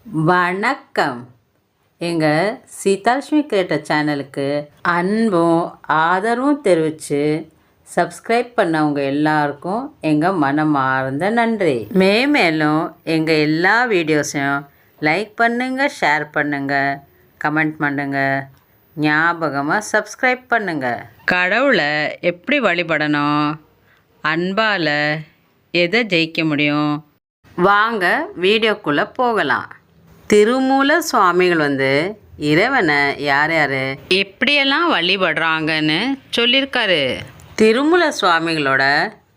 வணக்கம். எங்கள் சீதாலட்சுமி கிரியேட்டர் சேனலுக்கு அன்பும் ஆதரவும் தெரிவித்து சப்ஸ்கிரைப் பண்ணவங்க எல்லாருக்கும் எங்கள் மனமார்ந்த நன்றி. மேலும் எங்கள் எல்லா வீடியோஸையும் லைக் பண்ணுங்கள், ஷேர் பண்ணுங்கள், கமெண்ட் பண்ணுங்கள், ஞாபகமாக சப்ஸ்கிரைப் பண்ணுங்கள். கடவுளை எப்படி வழிபடணும், அன்பால் எதை ஜெயிக்க முடியும், வாங்க வீடியோக்குள்ளே போகலாம். திருமூல சுவாமிகள் இறைவனை யார் யார் எப்படியெல்லாம் வழிபடுறாங்கன்னு சொல்லியிருக்காரு. திருமூல சுவாமிகளோட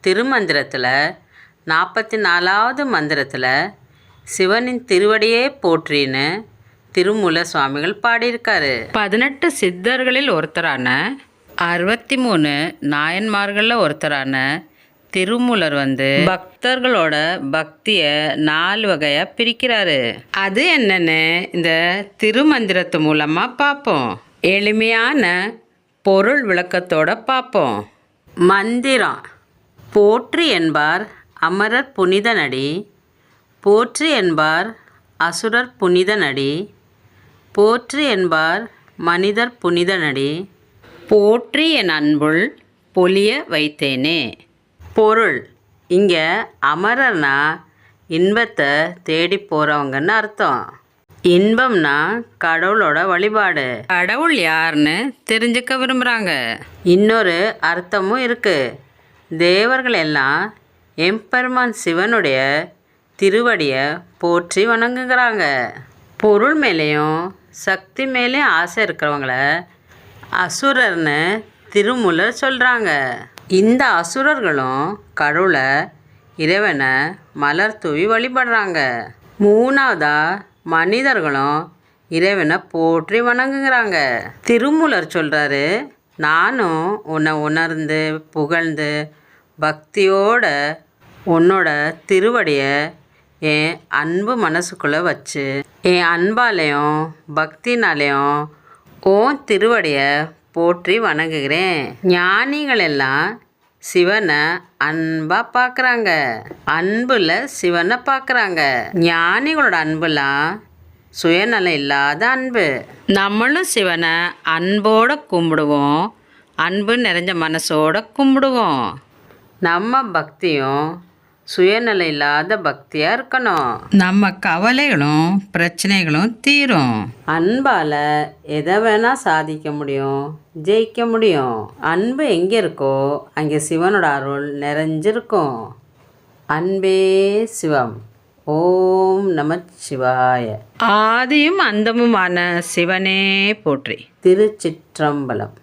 திருமந்திரத்தில் 44வது மந்திரத்தில் சிவனின் திருவடியே போற்றின்னு திருமூல சுவாமிகள் பாடியிருக்காரு. 18 சித்தர்களில் ஒருத்தரான 63 நாயன்மார்களில் ஒருத்தரான திருமூலர் பக்தர்களோட பக்தியை 4 வகையாக பிரிக்கிறாரு. அது என்னன்னு இந்த திருமந்திரத்து மூலமாக பார்ப்போம். எளிமையான பொருள் விளக்கத்தோட பார்ப்போம். மந்திரம். போற்றி என்பார் அமரர் புனித நடி, போற்றி என்பார் அசுரர் புனித நடி, போற்றி என்பார் மனிதர் புனித நடி, போற்றி என் அன்புள் பொலிய வைத்தேனே. பொருள். இங்கே அமரர்னா இன்பத்தை தேடி போகிறவங்கன்னு அர்த்தம். இன்பம்னா கடவுளோட வழிபாடு. கடவுள் யாருன்னு தெரிஞ்சுக்க விரும்புகிறாங்க. இன்னொரு அர்த்தமும் இருக்குது. தேவர்கள் எல்லாம் எம்பெருமான் சிவனுடைய திருவடியை போற்றி வணங்குகிறாங்க. பொருள் மேலேயும் சக்தி மேலேயும் ஆசை இருக்கிறவங்கள அசுரர்னு திருமூலர் சொல்கிறாங்க. இந்த அசுரர்களும் கடவுளை இறைவனை மலர் தூவி வழிபடுறாங்க. 3வதா மனிதர்களும் இறைவனை போற்றி வணங்குகிறாங்க. திருமூலர் சொல்கிறாரு, நானும் உன்னை உணர்ந்து புகழ்ந்து பக்தியோட உன்னோட திருவடியை என் அன்பு மனசுக்குள்ளே வச்சு என் அன்பாலையும் பக்தினாலையும் உன் திருவடியை போற்றி வணங்குகிறேன். ஞானிகள் எல்லாம் சிவனை அன்பாக பார்க்குறாங்க, அன்புல சிவனை பார்க்குறாங்க. ஞானிகளோட அன்புலாம் சுயநலம் இல்லாத அன்பு. நம்மளும் சிவனை அன்போடு கும்பிடுவோம், அன்பு நிறைஞ்ச மனசோட கும்பிடுவோம். நம்ம பக்தியும் சுயநலம் இல்லாத பக்தியாக இருக்கணும். நம்ம கவலைகளும் பிரச்சனைகளும் தீரும். அன்பால் எதை வேணால் சாதிக்க முடியும், ஜெயிக்க முடியும். அன்பு எங்கே இருக்கோ அங்கே சிவனோட அருள் நிறைஞ்சிருக்கும். அன்பே சிவம். ஓம் நம சிவாய. ஆதியும் அந்தமுமான சிவனே போற்றி. திருச்சிற்றம்பலம்.